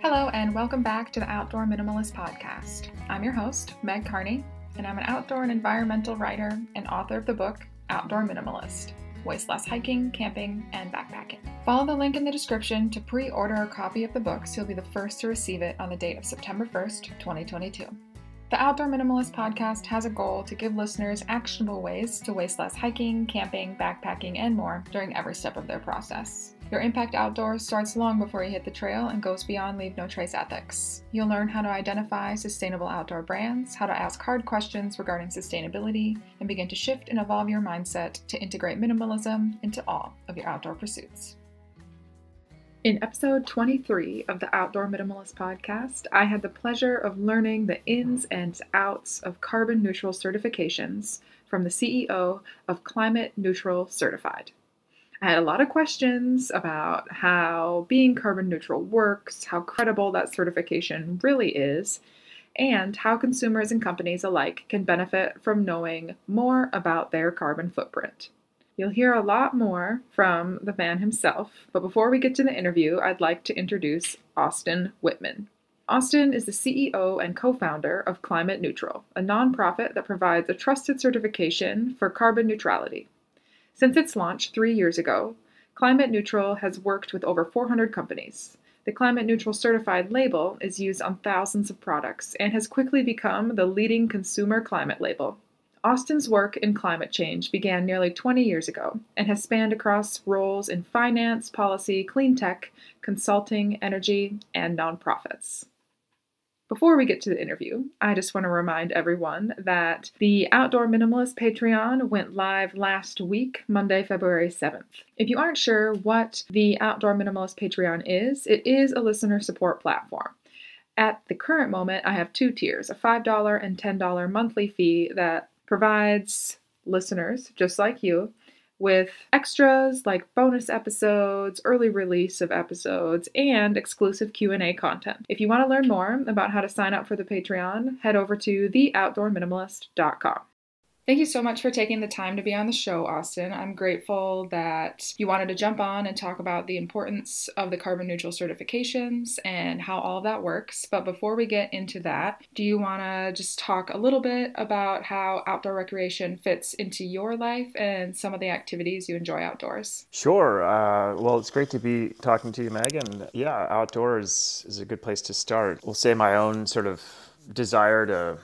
Hello and welcome back to the Outdoor Minimalist Podcast. I'm your host, Meg Carney, and I'm an outdoor and environmental writer and author of the book, Outdoor Minimalist, Waste Less Hiking, Camping, and Backpacking. Follow the link in the description to pre-order a copy of the book so you'll be the first to receive it on the date of September 1st, 2022. The Outdoor Minimalist Podcast has a goal to give listeners actionable ways to waste less hiking, camping, backpacking, and more during every step of their process. Your impact outdoors starts long before you hit the trail and goes beyond leave no trace ethics. You'll learn how to identify sustainable outdoor brands, how to ask hard questions regarding sustainability, and begin to shift and evolve your mindset to integrate minimalism into all of your outdoor pursuits. In episode 23 of the Outdoor Minimalist Podcast, I had the pleasure of learning the ins and outs of carbon neutral certifications from the CEO of Climate Neutral Certified. I had a lot of questions about how being carbon neutral works, how credible that certification really is, and how consumers and companies alike can benefit from knowing more about their carbon footprint. You'll hear a lot more from the man himself, but before we get to the interview, I'd like to introduce Austin Whitman. Austin is the CEO and co-founder of Climate Neutral, a nonprofit that provides a trusted certification for carbon neutrality. Since its launch 3 years ago, Climate Neutral has worked with over 400 companies. The Climate Neutral Certified label is used on thousands of products and has quickly become the leading consumer climate label. Austin's work in climate change began nearly 20 years ago and has spanned across roles in finance, policy, cleantech, consulting, energy, and nonprofits. Before we get to the interview, I just want to remind everyone that the Outdoor Minimalist Patreon went live last week, Monday, February 7th. If you aren't sure what the Outdoor Minimalist Patreon is, it is a listener support platform. At the current moment, I have two tiers, a $5 and $10 monthly fee that provides listeners, just like you, with extras like bonus episodes, early release of episodes, and exclusive Q&A content. If you want to learn more about how to sign up for the Patreon, head over to theoutdoorminimalist.com. Thank you so much for taking the time to be on the show, Austin. I'm grateful that you wanted to jump on and talk about the importance of the carbon neutral certifications and how all of that works. But before we get into that, do you want to just talk a little bit about how outdoor recreation fits into your life and some of the activities you enjoy outdoors? Sure. Well, it's great to be talking to you, Meg. And yeah, outdoors is a good place to start. We'll say my own sort of desire to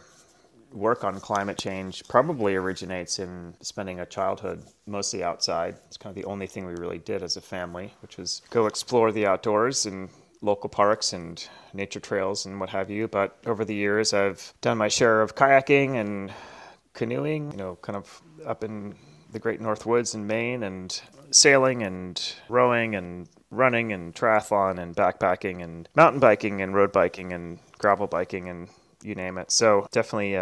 work on climate change probably originates in spending a childhood mostly outside. It's kind of the only thing we really did as a family, which was go explore the outdoors in local parks and nature trails and what have you. But over the years, I've done my share of kayaking and canoeing, kind of up in the great North Woods in Maine, and sailing and rowing and running and triathlon and backpacking and mountain biking and road biking and gravel biking and you name it. So definitely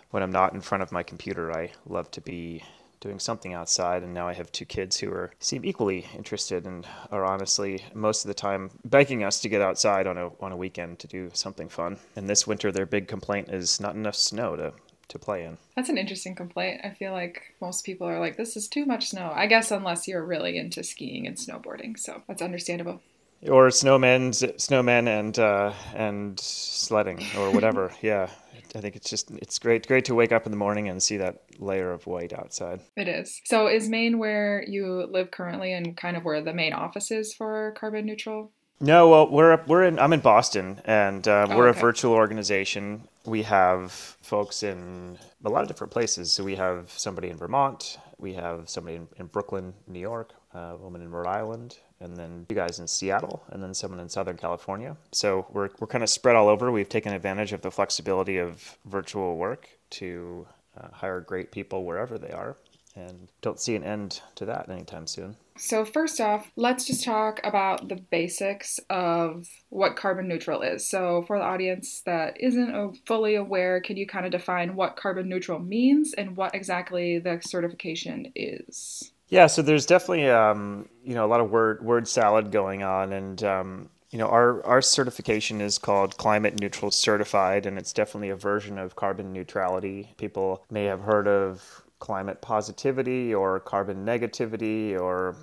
when I'm not in front of my computer, I love to be doing something outside. And now I have two kids who seem equally interested and are honestly most of the time begging us to get outside on a weekend to do something fun. And this winter, their big complaint is not enough snow to play in. That's an interesting complaint. I feel like most people are like, this is too much snow. I guess unless you're really into skiing and snowboarding. So that's understandable. Or snowmen and sledding or whatever. Yeah, I think it's great to wake up in the morning and see that layer of white outside. It is. So is Maine where you live currently and kind of where the main office is for Carbon Neutral? No, well, I'm in Boston, and we're a virtual organization. We have folks in a lot of different places. So we have somebody in Vermont, we have somebody in Brooklyn, New York, a woman in Rhode Island, and then you guys in Seattle, and then someone in Southern California. So we're kind of spread all over. We've taken advantage of the flexibility of virtual work to hire great people wherever they are, and don't see an end to that anytime soon. So first off, let's just talk about the basics of what carbon neutral is. So for the audience that isn't fully aware, can you kind of define what carbon neutral means and what exactly the certification is? Yeah, so there's definitely a lot of word salad going on, and our certification is called Climate Neutral Certified, and it's definitely a version of carbon neutrality. People may have heard of climate positivity or carbon negativity or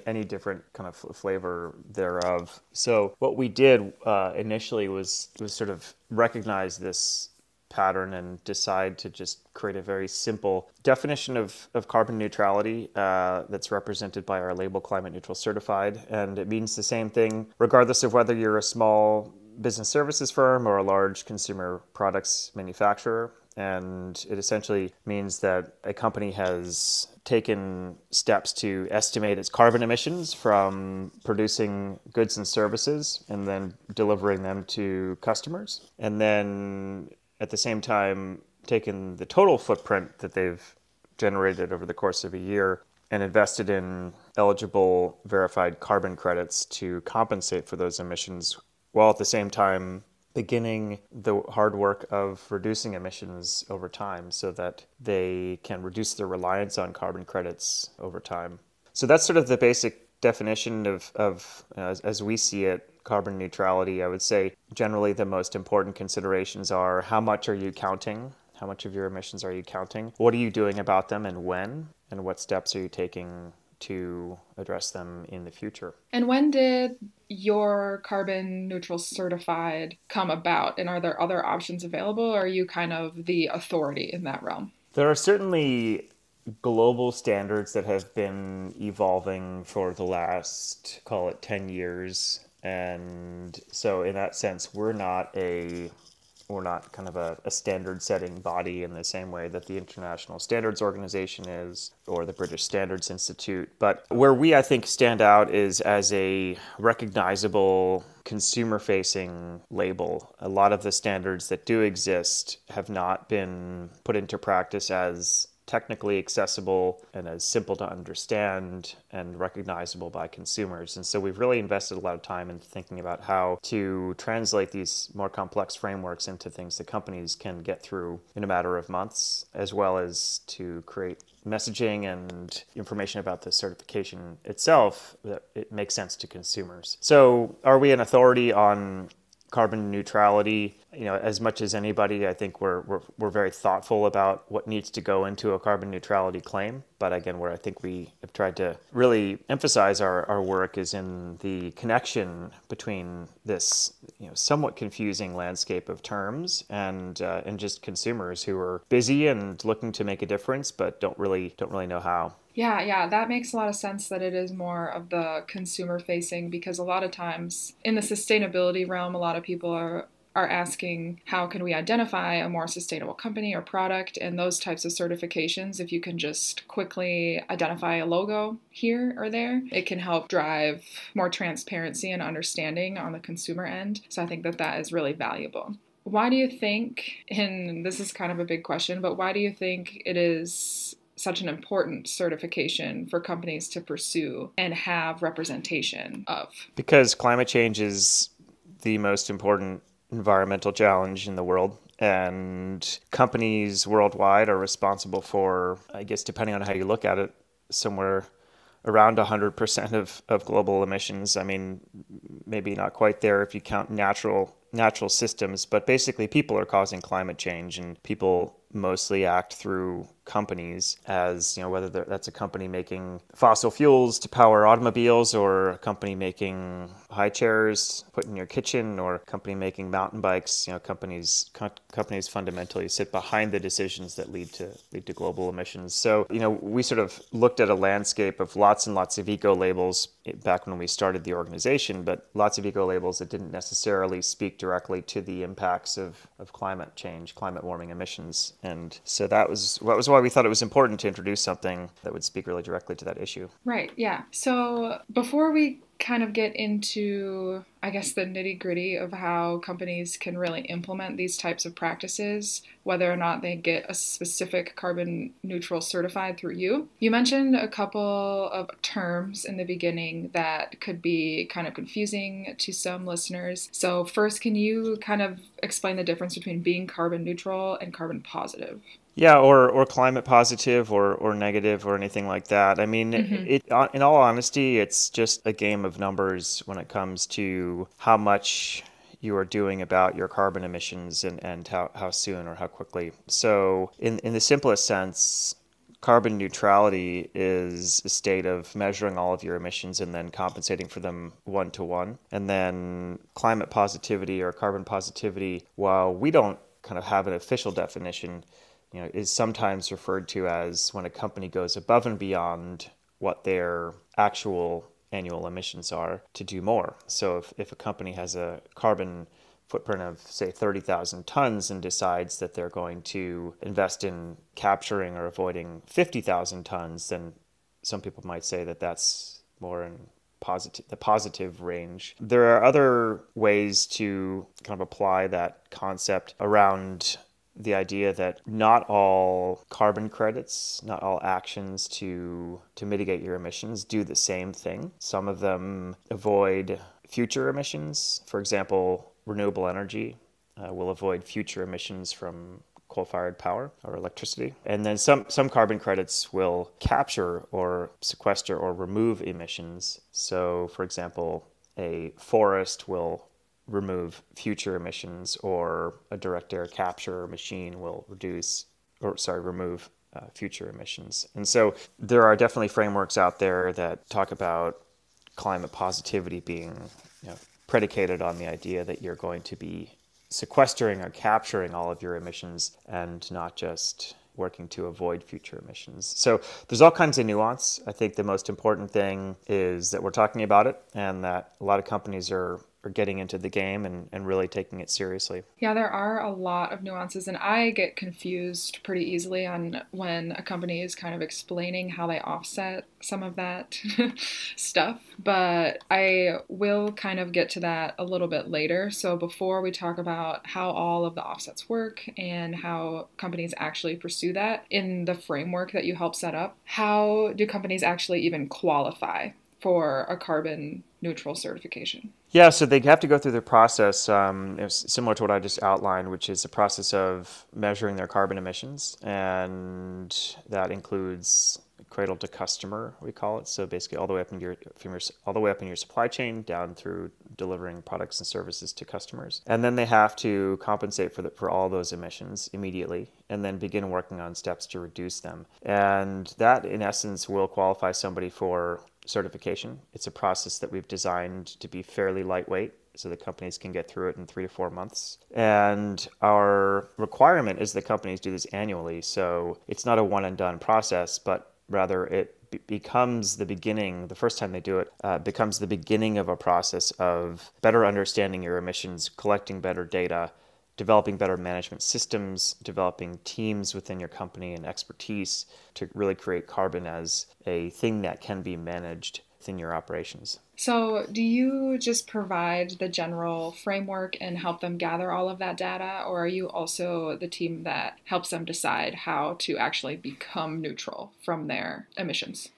any different kind of flavor thereof. So what we did initially was sort of recognize this pattern and decide to just create a very simple definition of carbon neutrality that's represented by our label Climate Neutral Certified. And it means the same thing regardless of whether you're a small business services firm or a large consumer products manufacturer. And it essentially means that a company has taken steps to estimate its carbon emissions from producing goods and services and then delivering them to customers. And then at the same time, taken the total footprint that they've generated over the course of a year and invested in eligible verified carbon credits to compensate for those emissions, while at the same time beginning the hard work of reducing emissions over time so that they can reduce their reliance on carbon credits over time. So that's sort of the basic definition of as we see it, carbon neutrality. I would say generally the most important considerations are how much are you counting? How much of your emissions are you counting? What are you doing about them and when? And what steps are you taking to address them in the future? And when did your carbon neutral certified come about? And are there other options available? Or are you kind of the authority in that realm? There are certainly global standards that have been evolving for the last, call it 10 years. And so in that sense, we're not kind of a standard setting body in the same way that the International Standards Organization is or the British Standards Institute. But where we, I think, stand out is as a recognizable consumer-facing label. A lot of the standards that do exist have not been put into practice as technically accessible and as simple to understand and recognizable by consumers. And so we've really invested a lot of time in thinking about how to translate these more complex frameworks into things that companies can get through in a matter of months, as well as to create messaging and information about the certification itself that it makes sense to consumers. So are we an authority on carbon neutrality? As much as anybody, I think we're very thoughtful about what needs to go into a carbon neutrality claim. But again, where I think we have tried to really emphasize our work is in the connection between this somewhat confusing landscape of terms and just consumers who are busy and looking to make a difference, but don't really know how. Yeah, that makes a lot of sense that it is more of the consumer facing, because a lot of times in the sustainability realm, a lot of people are asking how can we identify a more sustainable company or product, and those types of certifications, if you can just quickly identify a logo here or there, it can help drive more transparency and understanding on the consumer end. So I think that is really valuable. Why do you think, and this is kind of a big question, but why do you think it is such an important certification for companies to pursue and have representation of? Because climate change is the most important environmental challenge in the world, and companies worldwide are responsible for, I guess, depending on how you look at it, somewhere around 100% of global emissions. I mean, maybe not quite there if you count natural systems, but basically people are causing climate change, and people mostly act through companies, as whether that's a company making fossil fuels to power automobiles, or a company making high chairs put in your kitchen, or a company making mountain bikes. Companies fundamentally sit behind the decisions that lead to global emissions. So we sort of looked at a landscape of lots and lots of eco labels back when we started the organization, but lots of eco labels that didn't necessarily speak directly to the impacts of climate change, climate warming emissions. And so that was why we thought it was important to introduce something that would speak really directly to that issue. Right, yeah. So before we kind of get into, I guess, the nitty-gritty of how companies can really implement these types of practices, whether or not they get a specific carbon neutral certified through you, you mentioned a couple of terms in the beginning that could be kind of confusing to some listeners. So first, can you kind of explain the difference between being carbon neutral and carbon positive? Yeah, or climate positive or negative or anything like that. I mean, in all honesty, it's just a game of numbers when it comes to how much you are doing about your carbon emissions and how soon or how quickly. So in the simplest sense, carbon neutrality is a state of measuring all of your emissions and then compensating for them one-to-one. And then climate positivity or carbon positivity, while we don't kind of have an official definition, is sometimes referred to as when a company goes above and beyond what their actual annual emissions are to do more. So if a company has a carbon footprint of, say, 30,000 tons and decides that they're going to invest in capturing or avoiding 50,000 tons, then some people might say that that's more in the positive range. There are other ways to kind of apply that concept around the idea that not all carbon credits, not all actions to mitigate your emissions do the same thing. Some of them avoid future emissions. For example, renewable energy will avoid future emissions from coal-fired power or electricity. And then some carbon credits will capture or sequester or remove emissions. So, for example, a forest will remove future emissions, or a direct air capture machine will remove future emissions. And so there are definitely frameworks out there that talk about climate positivity being predicated on the idea that you're going to be sequestering or capturing all of your emissions and not just working to avoid future emissions. So there's all kinds of nuance. I think the most important thing is that we're talking about it and that a lot of companies are getting into the game and really taking it seriously. Yeah, there are a lot of nuances, and I get confused pretty easily on when a company is kind of explaining how they offset some of that stuff, but I will kind of get to that a little bit later. So before we talk about how all of the offsets work and how companies actually pursue that in the framework that you help set up, how do companies actually even qualify for a carbon neutral certification? Yeah, so they have to go through the process, similar to what I just outlined, which is a process of measuring their carbon emissions, and that includes cradle to customer, we call it. So basically, all the way up in your supply chain, down through delivering products and services to customers, and then they have to compensate for all those emissions immediately, and then begin working on steps to reduce them. And that, in essence, will qualify somebody for certification. It's a process that we've designed to be fairly lightweight so that companies can get through it in 3 to 4 months. And our requirement is that companies do this annually. So it's not a one and done process, but rather it becomes the beginning, the first time they do it, becomes the beginning of a process of better understanding your emissions, collecting better data, developing better management systems, developing teams within your company and expertise to really create carbon as a thing that can be managed within your operations. So do you just provide the general framework and help them gather all of that data, or are you also the team that helps them decide how to actually become neutral from their emissions?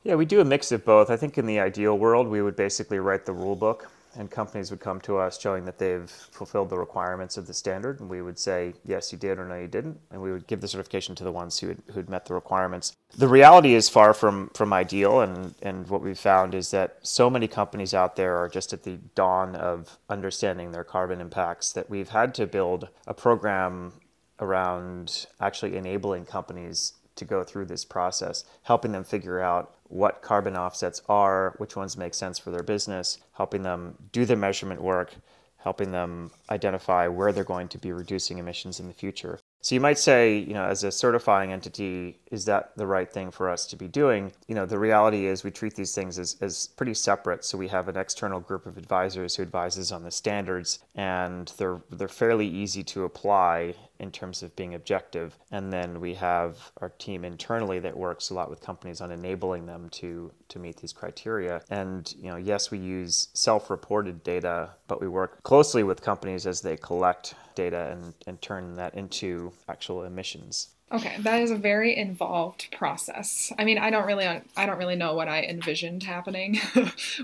Yeah, we do a mix of both. I think in the ideal world, we would basically write the rule book, and companies would come to us showing that they've fulfilled the requirements of the standard. And we would say, yes, you did, or no, you didn't. And we would give the certification to the ones who'd met the requirements. The reality is far from ideal. And what we've found is that so many companies out there are just at the dawn of understanding their carbon impacts that we've had to build a program around actually enabling companies to go through this process, helping them figure out what carbon offsets are, which ones make sense for their business, helping them do the measurement work, helping them identify where they're going to be reducing emissions in the future. So you might say, as a certifying entity, is that the right thing for us to be doing? The reality is we treat these things as pretty separate. So we have an external group of advisors who advises on the standards, and they're fairly easy to apply in terms of being objective. And then we have our team internally that works a lot with companies on enabling them to meet these criteria. And yes, we use self-reported data, but we work closely with companies as they collect data and turn that into actual emissions. Okay, that is a very involved process. I mean, I don't really know what I envisioned happening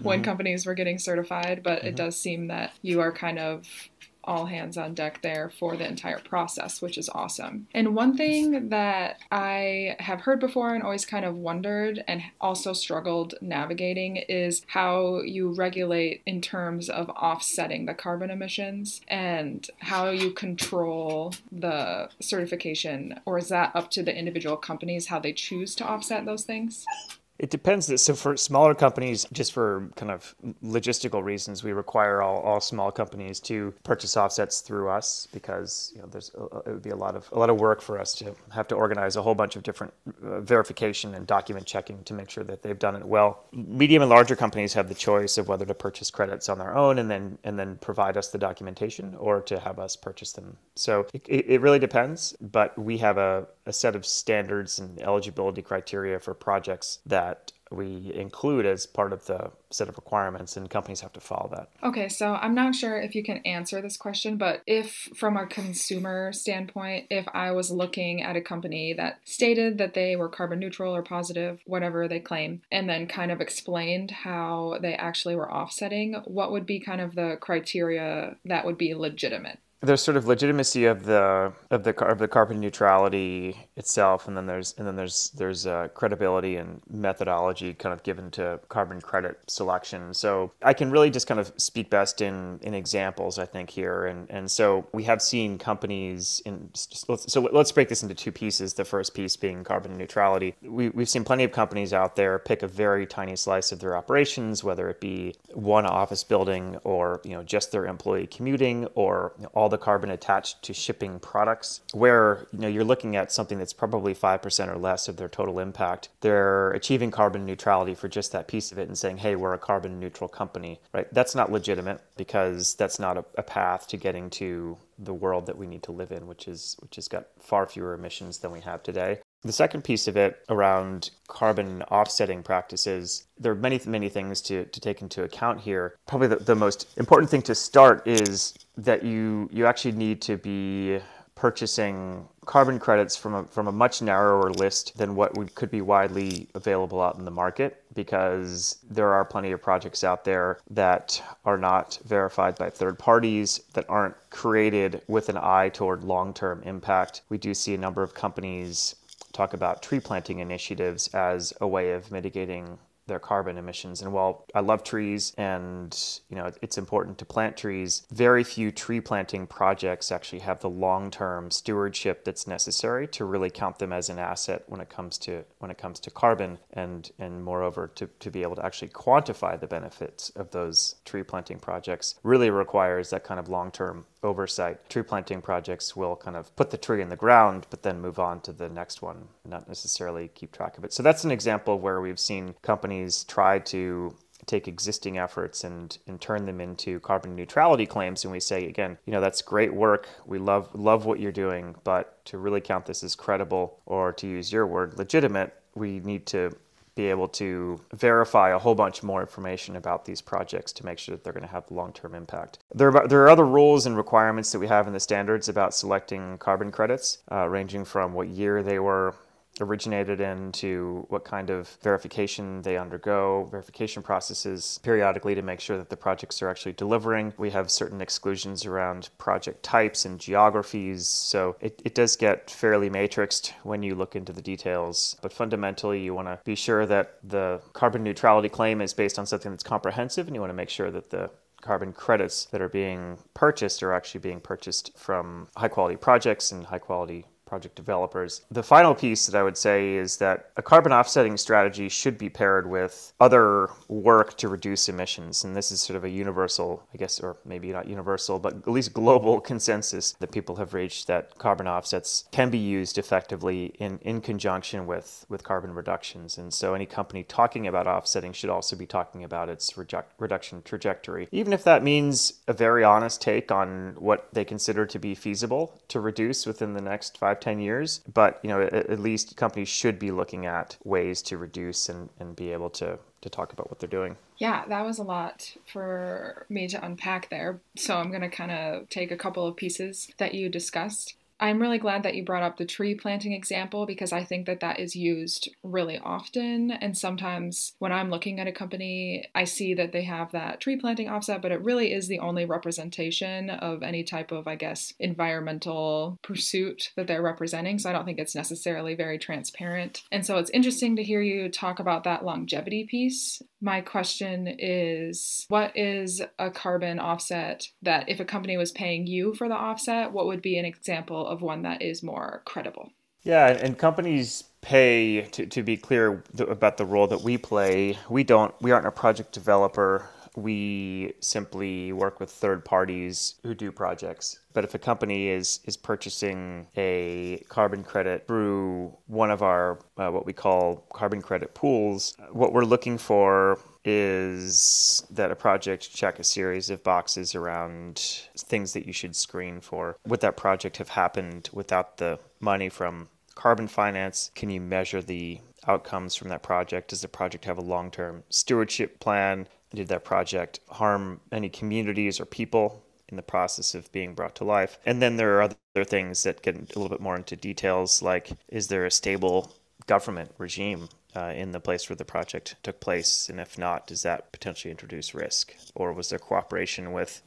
when companies were getting certified, but it does seem that you are kind of all hands on deck there for the entire process, which is awesome. And one thing that I have heard before and always kind of wondered and also struggled navigating is how you regulate in terms of offsetting the carbon emissions and how you control the certification, or is that up to the individual companies how they choose to offset those things? It depends. So for smaller companies, just for kind of logistical reasons, we require all small companies to purchase offsets through us because it would be a lot of work for us to have to organize a whole bunch of different verification and document checking to make sure that they've done it well. Medium and larger companies have the choice of whether to purchase credits on their own and then provide us the documentation or to have us purchase them. So it really depends, but we have a set of standards and eligibility criteria for projects that we include as part of the set of requirements, and companies have to follow that. Okay, so I'm not sure if you can answer this question, but if from a consumer standpoint, if I was looking at a company that stated that they were carbon neutral or positive, whatever they claim, and then kind of explained how they actually were offsetting, what would be kind of the criteria that would be legitimate? There's sort of legitimacy of the carbon neutrality itself, and then there's credibility and methodology kind of given to carbon credit selection. So I can really just kind of speak best in examples, I think, here, and so we have seen companies let's break this into two pieces. The first piece being carbon neutrality. We've seen plenty of companies out there pick a very tiny slice of their operations, whether it be one office building or just their employee commuting or all the carbon attached to shipping products, where you're looking at something that's probably 5% or less of their total impact. They're achieving carbon neutrality for just that piece of it and saying, hey, we're a carbon neutral company, right? That's not legitimate because that's not a path to getting to the world that we need to live in, which has got far fewer emissions than we have today. The second piece of it around carbon offsetting practices, there are many, many things to take into account here. Probably the most important thing to start is that you actually need to be purchasing carbon credits from a much narrower list than what could be widely available out in the market, because there are plenty of projects out there that are not verified by third parties, that aren't created with an eye toward long-term impact. We do see a number of companies talk about tree planting initiatives as a way of mitigating their carbon emissions. And while I love trees and it's important to plant trees, very few tree planting projects actually have the long-term stewardship that's necessary to really count them as an asset when it comes to carbon, and moreover to be able to actually quantify the benefits of those tree planting projects really requires that kind of long-term oversight. Tree planting projects will kind of put the tree in the ground, but then move on to the next one, not necessarily keep track of it. So that's an example where we've seen companies try to take existing efforts and turn them into carbon neutrality claims. And we say, again, that's great work. We love what you're doing, but to really count this as credible, or to use your word, legitimate, we need to be able to verify a whole bunch more information about these projects to make sure that they're going to have long-term impact. There are other rules and requirements that we have in the standards about selecting carbon credits, ranging from what year they were originated in to what kind of verification they undergo, verification processes periodically to make sure that the projects are actually delivering. We have certain exclusions around project types and geographies, so it does get fairly matrixed when you look into the details. But fundamentally, you want to be sure that the carbon neutrality claim is based on something that's comprehensive, and you want to make sure that the carbon credits that are being purchased are actually being purchased from high-quality projects and high-quality project developers. The final piece that I would say is that a carbon offsetting strategy should be paired with other work to reduce emissions. And this is sort of a universal, I guess, or maybe not universal, but at least global consensus that people have reached, that carbon offsets can be used effectively in conjunction with carbon reductions. And so any company talking about offsetting should also be talking about its reduction trajectory, even if that means a very honest take on what they consider to be feasible to reduce within the next 5-10 years. But at least companies should be looking at ways to reduce and be able to talk about what they're doing. Yeah, that was a lot for me to unpack there. So I'm going to kind of take a couple of pieces that you discussed. I'm really glad that you brought up the tree planting example because I think that that is used really often. And sometimes when I'm looking at a company, I see that they have that tree planting offset, but it really is the only representation of any type of, I guess, environmental pursuit that they're representing. So I don't think it's necessarily very transparent. And so it's interesting to hear you talk about that longevity piece. My question is, what is a carbon offset that if a company was paying you for the offset, what would be an example of one that is more credible? Yeah, and companies pay, to be clear about the role that we play. We aren't a project developer. We simply work with third parties who do projects. But if a company is purchasing a carbon credit through one of our what we call carbon credit pools, what we're looking for is that a project check a series of boxes around things that you should screen for. Would that project have happened without the money from carbon finance? Can you measure the outcomes from that project? Does the project have a long-term stewardship plan? Did that project harm any communities or people in the process of being brought to life? And then there are other things that get a little bit more into details, like is there a stable government regime in the place where the project took place? And if not, does that potentially introduce risk? Or was there cooperation with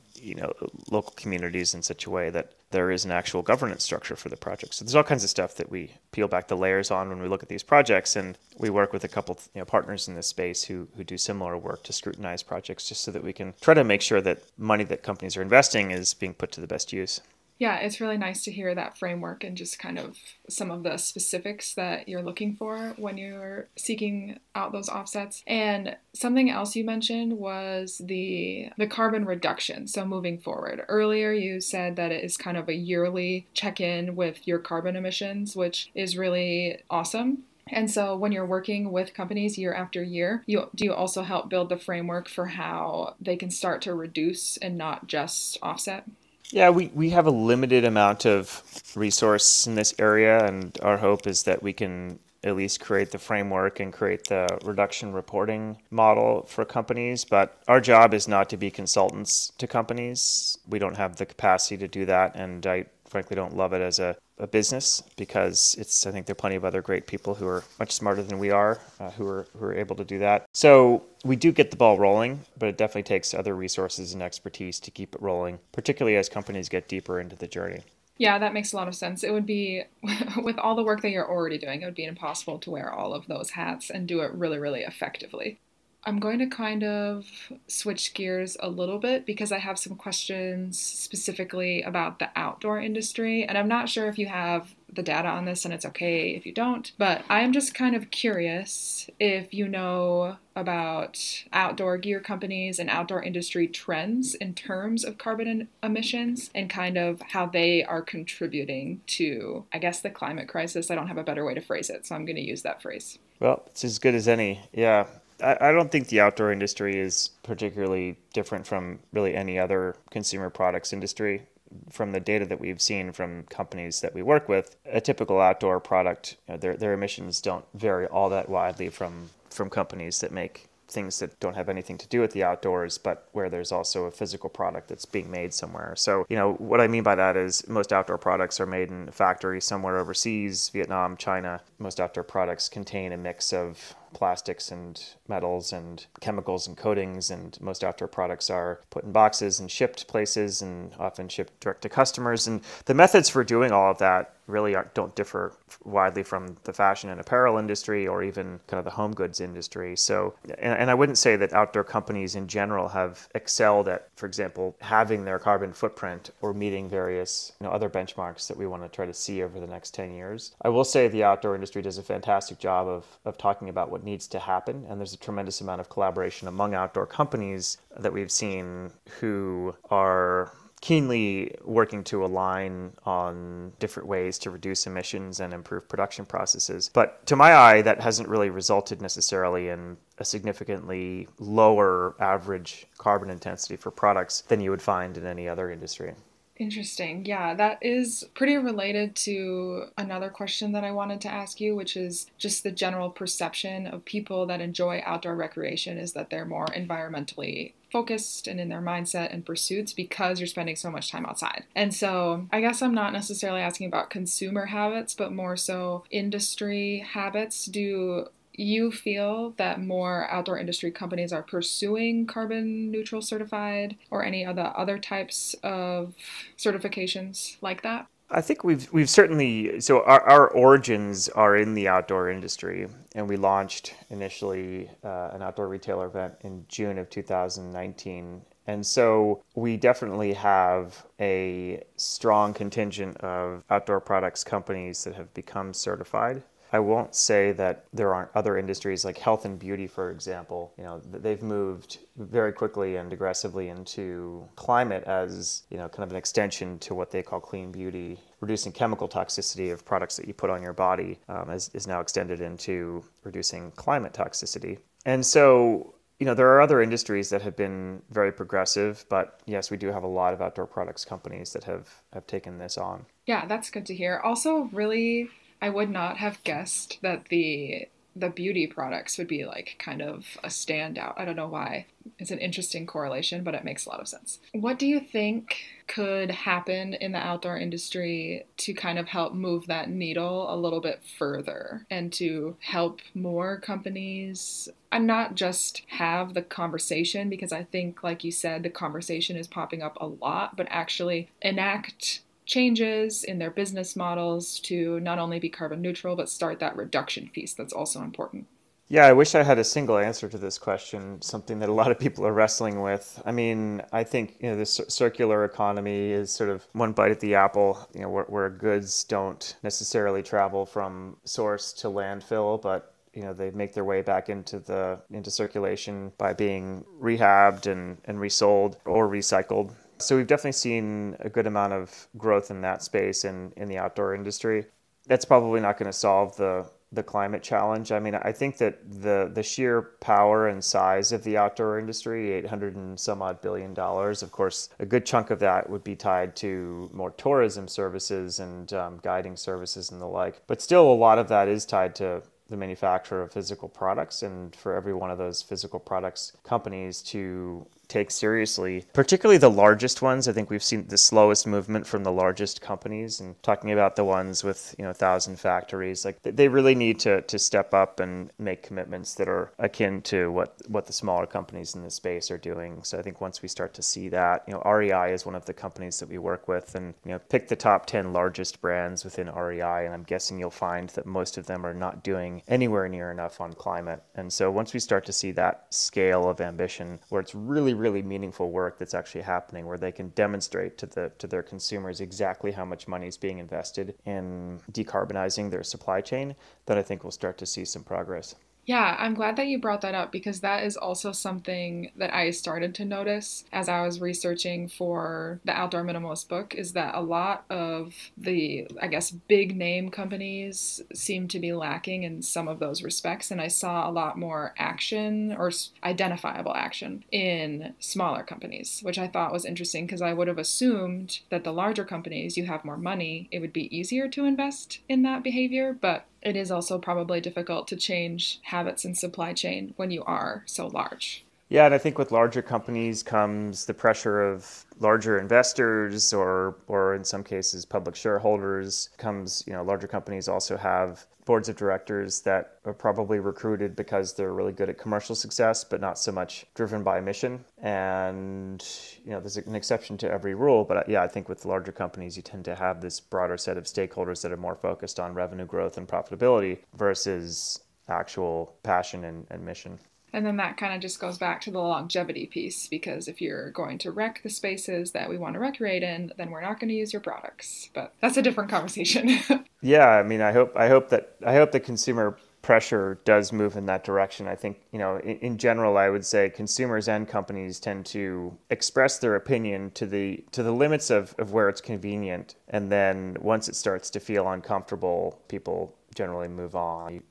local communities in such a way that there is an actual governance structure for the project? So there's all kinds of stuff that we peel back the layers on when we look at these projects, and we work with a couple partners in this space who do similar work to scrutinize projects, just so that we can try to make sure that money that companies are investing is being put to the best use. Yeah, it's really nice to hear that framework and just kind of some of the specifics that you're looking for when you're seeking out those offsets. And something else you mentioned was the carbon reduction. So moving forward, earlier you said that it is kind of a yearly check-in with your carbon emissions, which is really awesome. And so when you're working with companies year after year, do you also help build the framework for how they can start to reduce and not just offset? Yeah, we have a limited amount of resource in this area, and our hope is that we can at least create the framework and create the reduction reporting model for companies. But our job is not to be consultants to companies. We don't have the capacity to do that, and I frankly don't love it as a business, because I think there are plenty of other great people who are much smarter than we are, who are able to do that. So we do get the ball rolling, but it definitely takes other resources and expertise to keep it rolling, particularly as companies get deeper into the journey. Yeah, that makes a lot of sense. It would be, with all the work that you're already doing, it would be impossible to wear all of those hats and do it really, really effectively. I'm going to kind of switch gears a little bit because I have some questions specifically about the outdoor industry. And I'm not sure if you have the data on this, and it's okay if you don't, but I am just kind of curious if you know about outdoor gear companies and outdoor industry trends in terms of carbon emissions and kind of how they are contributing to, I guess, the climate crisis. I don't have a better way to phrase it, so I'm going to use that phrase. Well, it's as good as any. Yeah. I don't think the outdoor industry is particularly different from really any other consumer products industry. From the data that we've seen from companies that we work with, a typical outdoor product, their emissions don't vary all that widely from companies that make things that don't have anything to do with the outdoors, but where there's also a physical product that's being made somewhere. So, what I mean by that is most outdoor products are made in a factory somewhere overseas, Vietnam, China. Most outdoor products contain a mix of plastics and metals and chemicals and coatings, and most outdoor products are put in boxes and shipped places and often shipped direct to customers. And the methods for doing all of that really don't differ widely from the fashion and apparel industry or even kind of the home goods industry. So, and I wouldn't say that outdoor companies in general have excelled at, for example, having their carbon footprint or meeting various other benchmarks that we want to try to see over the next 10 years. I will say the outdoor industry does a fantastic job of talking about what needs to happen, and there's a tremendous amount of collaboration among outdoor companies that we've seen who are keenly working to align on different ways to reduce emissions and improve production processes. But to my eye, that hasn't really resulted necessarily in a significantly lower average carbon intensity for products than you would find in any other industry. Interesting. Yeah, that is pretty related to another question that I wanted to ask you, which is just the general perception of people that enjoy outdoor recreation is that they're more environmentally focused and in their mindset and pursuits because you're spending so much time outside. And so I guess I'm not necessarily asking about consumer habits, but more so industry habits. Do you feel that more outdoor industry companies are pursuing carbon neutral certified or any of the other types of certifications like that? I think we've certainly, so our origins are in the outdoor industry, and we launched initially an outdoor retailer event in June of 2019. And so we definitely have a strong contingent of outdoor products companies that have become certified. I won't say that there aren't other industries like health and beauty, for example. They've moved very quickly and aggressively into climate as, kind of an extension to what they call clean beauty. Reducing chemical toxicity of products that you put on your body is now extended into reducing climate toxicity. And so, there are other industries that have been very progressive, but yes, we do have a lot of outdoor products companies that have taken this on. Yeah, that's good to hear. Also, really, I would not have guessed that the beauty products would be like kind of a standout. I don't know why. It's an interesting correlation, but it makes a lot of sense. What do you think could happen in the outdoor industry to kind of help move that needle a little bit further and to help more companies and not just have the conversation, because I think, like you said, the conversation is popping up a lot, but actually enact changes in their business models to not only be carbon neutral, but start that reduction piece that's also important? Yeah, I wish I had a single answer to this question, something that a lot of people are wrestling with. I mean, I think, this circular economy is sort of one bite at the apple, where goods don't necessarily travel from source to landfill, but they make their way back into circulation by being rehabbed and resold or recycled. So we've definitely seen a good amount of growth in that space in the outdoor industry. That's probably not going to solve the climate challenge. I mean, I think that the sheer power and size of the outdoor industry, $800 and some odd billion, of course, a good chunk of that would be tied to more tourism services and guiding services and the like. But still, a lot of that is tied to the manufacturer of physical products, and for every one of those physical products companies to take seriously, particularly the largest ones. I think we've seen the slowest movement from the largest companies, and talking about the ones with 1,000 factories, like they really need to step up and make commitments that are akin to what the smaller companies in this space are doing. So I think once we start to see that, REI is one of the companies that we work with, and pick the top 10 largest brands within REI, and I'm guessing you'll find that most of them are not doing anywhere near enough on climate. And so once we start to see that scale of ambition, where it's really meaningful work that's actually happening, where they can demonstrate to their consumers exactly how much money is being invested in decarbonizing their supply chain, then I think we'll start to see some progress. Yeah, I'm glad that you brought that up, because that is also something that I started to notice as I was researching for the Outdoor Minimalist book, is that a lot of the, I guess, big name companies seem to be lacking in some of those respects. And I saw a lot more action or identifiable action in smaller companies, which I thought was interesting, because I would have assumed that the larger companies, you have more money, it would be easier to invest in that behavior. But it is also probably difficult to change habits in supply chain when you are so large. Yeah, and I think with larger companies comes the pressure of larger investors, or in some cases public shareholders. Larger companies also have boards of directors that are probably recruited because they're really good at commercial success, but not so much driven by mission. And there's an exception to every rule, but I think with larger companies, you tend to have this broader set of stakeholders that are more focused on revenue growth and profitability versus actual passion and mission. And then that kind of just goes back to the longevity piece, because if you're going to wreck the spaces that we want to recreate in, then we're not going to use your products. But that's a different conversation. Yeah, I mean, I hope the consumer pressure does move in that direction. I think, in general, I would say consumers and companies tend to express their opinion to the limits of where it's convenient. And then once it starts to feel uncomfortable, people generally move on.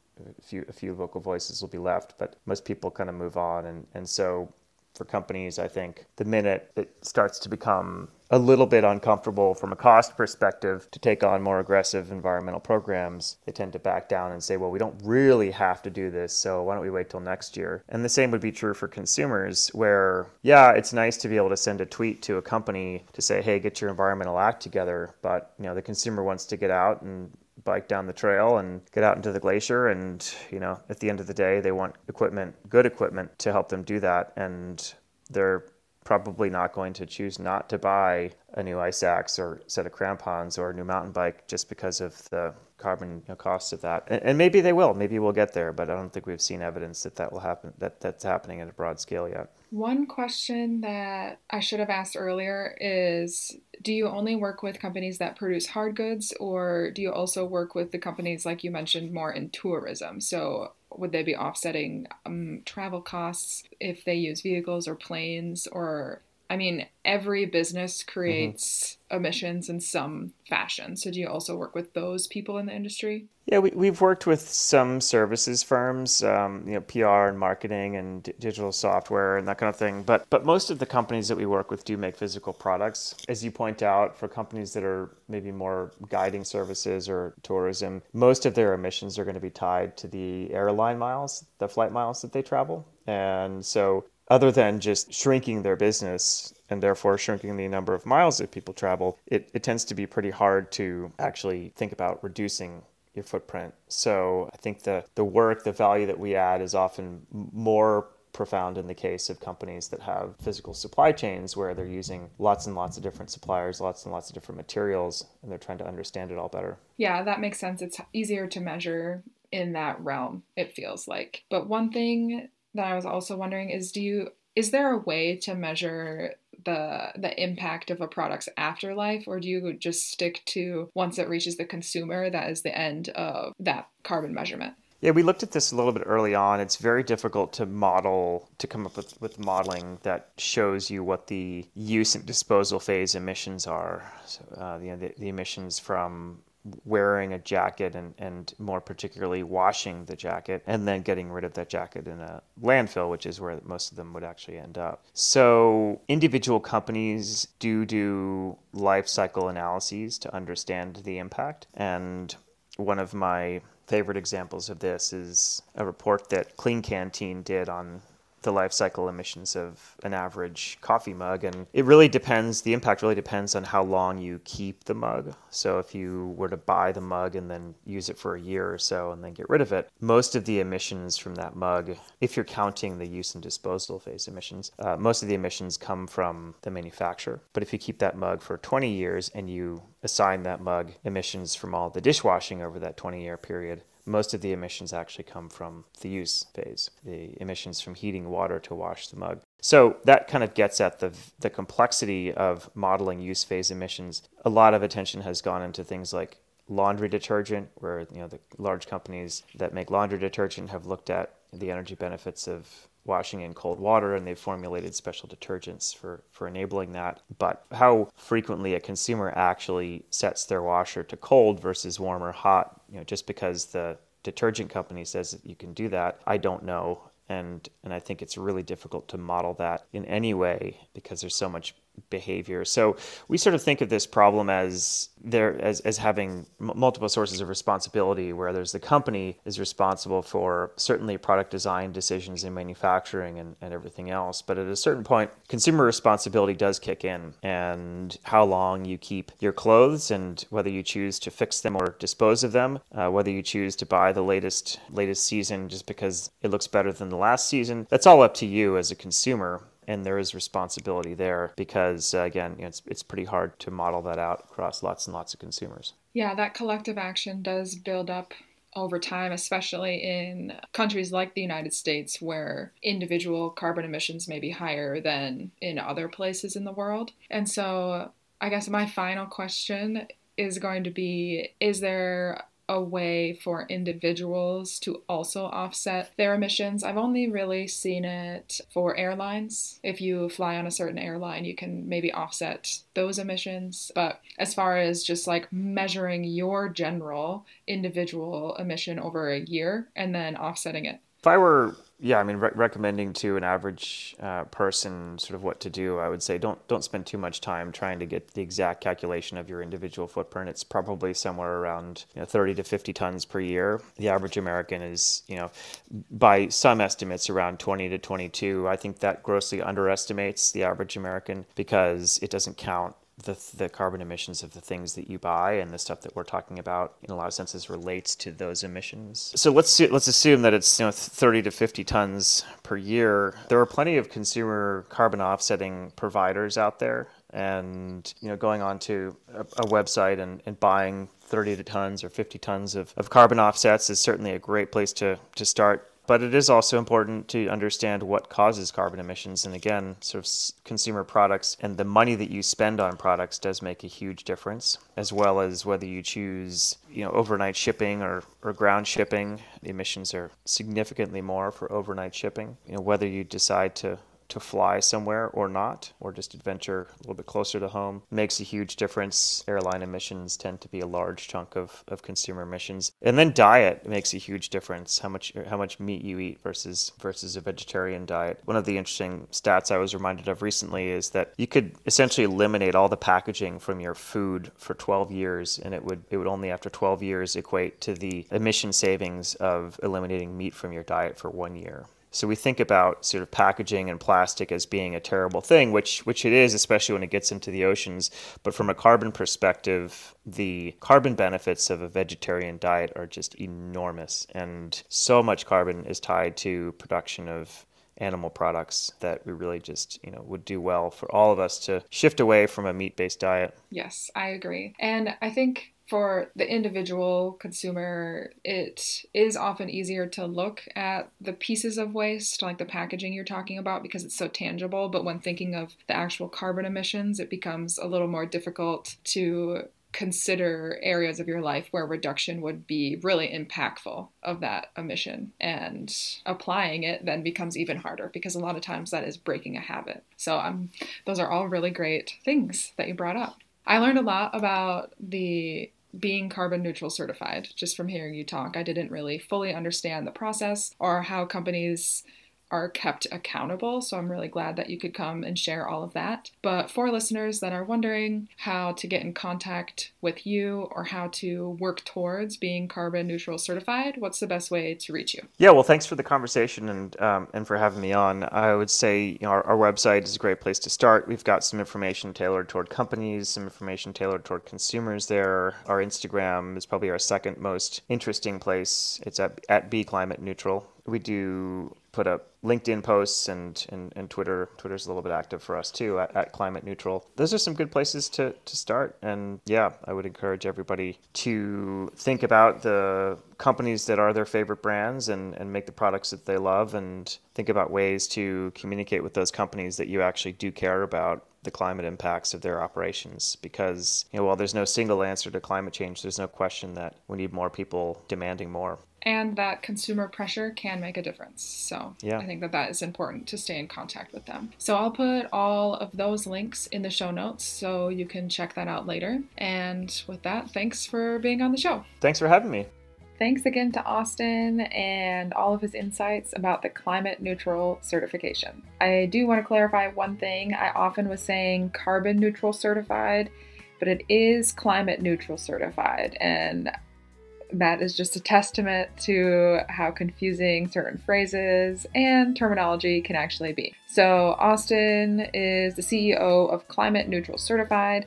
A few vocal voices will be left, but most people kind of move on. And so for companies, I think the minute it starts to become a little bit uncomfortable from a cost perspective to take on more aggressive environmental programs, they tend to back down and say, well, we don't really have to do this, so why don't we wait till next year? And the same would be true for consumers, where, yeah, it's nice to be able to send a tweet to a company to say, hey, get your environmental act together, but the consumer wants to get out and bike down the trail and get out into the glacier, and at the end of the day they want good equipment to help them do that, and they're probably not going to choose not to buy a new ice axe or set of crampons or a new mountain bike just because of the carbon costs of that. And maybe they will. Maybe we'll get there, but I don't think we've seen evidence that will happen, that's happening at a broad scale yet. One question that I should have asked earlier is, do you only work with companies that produce hard goods, or do you also work with the companies, like you mentioned, more in tourism? So would they be offsetting travel costs if they use vehicles or planes? Or, I mean, every business creates emissions in some fashion. So do you also work with those people in the industry? Yeah, we've worked with some services firms, PR and marketing and digital software and that kind of thing. But most of the companies that we work with do make physical products. As you point out, for companies that are maybe more guiding services or tourism, most of their emissions are going to be tied to the airline miles, the flight miles that they travel. And so other than just shrinking their business and therefore shrinking the number of miles that people travel, it tends to be pretty hard to actually think about reducing your footprint. So I think the work, the value that we add is often more profound in the case of companies that have physical supply chains where they're using lots and lots of different suppliers, lots and lots of different materials, and they're trying to understand it all better. Yeah, that makes sense. It's easier to measure in that realm, it feels like. But one thing that I was also wondering is, is there a way to measure the impact of a product's afterlife, or do you just stick to once it reaches the consumer, that is the end of that carbon measurement? Yeah, we looked at this a little bit early on. It's very difficult to come up with modeling that shows you what the use and disposal phase emissions are. So, the emissions from wearing a jacket and more particularly washing the jacket and then getting rid of that jacket in a landfill, which is where most of them would actually end up. So individual companies do life cycle analyses to understand the impact. And one of my favorite examples of this is a report that Clean Canteen did on the life cycle emissions of an average coffee mug. And it really depends, the impact really depends on how long you keep the mug. So if you were to buy the mug and then use it for a year or so and then get rid of it, most of the emissions from that mug, if you're counting the use and disposal phase emissions, most of the emissions come from the manufacturer. But if you keep that mug for 20 years and you assign that mug emissions from all the dishwashing over that 20-year period, most of the emissions actually come from the use phase, the emissions from heating water to wash the mug. So that kind of gets at the complexity of modeling use phase emissions. A lot of attention has gone into things like laundry detergent, where the large companies that make laundry detergent have looked at the energy benefits of washing in cold water, and they've formulated special detergents for enabling that. But how frequently a consumer actually sets their washer to cold versus warm or hot, just because the detergent company says that you can do that, I don't know. And I think it's really difficult to model that in any way because there's so much behavior. So we sort of think of this problem as having multiple sources of responsibility, where there's the company is responsible for certainly product design decisions in manufacturing and everything else. But at a certain point, consumer responsibility does kick in, and how long you keep your clothes and whether you choose to fix them or dispose of them, whether you choose to buy the latest season just because it looks better than the last season, that's all up to you as a consumer. And there is responsibility there because, again, it's pretty hard to model that out across lots and lots of consumers. Yeah, that collective action does build up over time, especially in countries like the United States, where individual carbon emissions may be higher than in other places in the world. And so I guess my final question is going to be, is there a way for individuals to also offset their emissions? I've only really seen it for airlines. If you fly on a certain airline, you can maybe offset those emissions. But as far as just like measuring your general individual emission over a year and then offsetting it. If I were yeah, I mean, recommending to an average person sort of what to do, I would say don't spend too much time trying to get the exact calculation of your individual footprint. It's probably somewhere around 30 to 50 tons per year. The average American is, by some estimates, around 20 to 22. I think that grossly underestimates the average American because it doesn't count the carbon emissions of the things that you buy, and the stuff that we're talking about in a lot of senses relates to those emissions. So let's assume that it's 30 to 50 tons per year. There are plenty of consumer carbon offsetting providers out there, and going onto a website and buying 30 tons or 50 tons of carbon offsets is certainly a great place to start. But it is also important to understand what causes carbon emissions. And again, sort of consumer products and the money that you spend on products does make a huge difference, as well as whether you choose, overnight shipping or ground shipping. The emissions are significantly more for overnight shipping. Whether you decide to fly somewhere or not, or just adventure a little bit closer to home, makes a huge difference. Airline emissions tend to be a large chunk of consumer emissions. And then diet makes a huge difference, how much meat you eat versus a vegetarian diet. One of the interesting stats I was reminded of recently is that you could essentially eliminate all the packaging from your food for 12 years, and it would only after 12 years equate to the emission savings of eliminating meat from your diet for 1 year. So we think about sort of packaging and plastic as being a terrible thing, which it is, especially when it gets into the oceans. But from a carbon perspective, the carbon benefits of a vegetarian diet are just enormous. And so much carbon is tied to production of animal products that we really just, would do well for all of us to shift away from a meat-based diet. Yes, I agree. And I think for the individual consumer, it is often easier to look at the pieces of waste, like the packaging you're talking about, because it's so tangible. But when thinking of the actual carbon emissions, it becomes a little more difficult to consider areas of your life where reduction would be really impactful of that emission, and applying it then becomes even harder because a lot of times that is breaking a habit. So those are all really great things that you brought up. I learned a lot about the being carbon neutral certified just from hearing you talk. I didn't really fully understand the process or how companies are kept accountable. So I'm really glad that you could come and share all of that. But for listeners that are wondering how to get in contact with you or how to work towards being carbon neutral certified, what's the best way to reach you? Yeah, well, thanks for the conversation and for having me on. I would say our website is a great place to start. We've got some information tailored toward companies, some information tailored toward consumers there. Our Instagram is probably our second most interesting place. It's at Be Climate Neutral. We do put up LinkedIn posts and Twitter. Twitter's a little bit active for us too, at Climate Neutral. Those are some good places to start. And yeah, I would encourage everybody to think about the companies that are their favorite brands and make the products that they love, and think about ways to communicate with those companies that you actually do care about the climate impacts of their operations. Because while there's no single answer to climate change, there's no question that we need more people demanding more. And that consumer pressure can make a difference. So yeah. I think that is important to stay in contact with them. So I'll put all of those links in the show notes so you can check that out later. And with that, thanks for being on the show. Thanks for having me. Thanks again to Austin and all of his insights about the climate neutral certification. I do want to clarify one thing. I often was saying carbon neutral certified, but it is climate neutral certified. And that is just a testament to how confusing certain phrases and terminology can actually be. So Austin is the CEO of Climate Neutral Certified,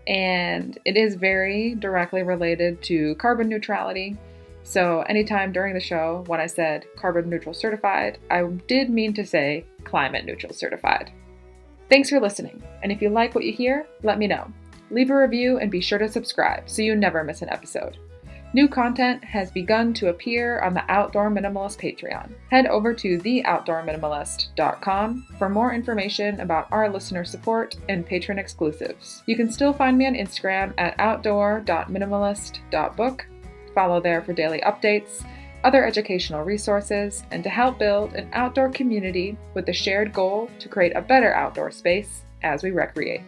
and it is very directly related to carbon neutrality. So anytime during the show when I said carbon neutral certified, I did mean to say climate neutral certified. Thanks for listening. And if you like what you hear, let me know. Leave a review and be sure to subscribe so you never miss an episode. New content has begun to appear on the Outdoor Minimalist Patreon. Head over to theoutdoorminimalist.com for more information about our listener support and patron exclusives. You can still find me on Instagram at outdoor.minimalist.book. Follow there for daily updates, other educational resources, and to help build an outdoor community with the shared goal to create a better outdoor space as we recreate.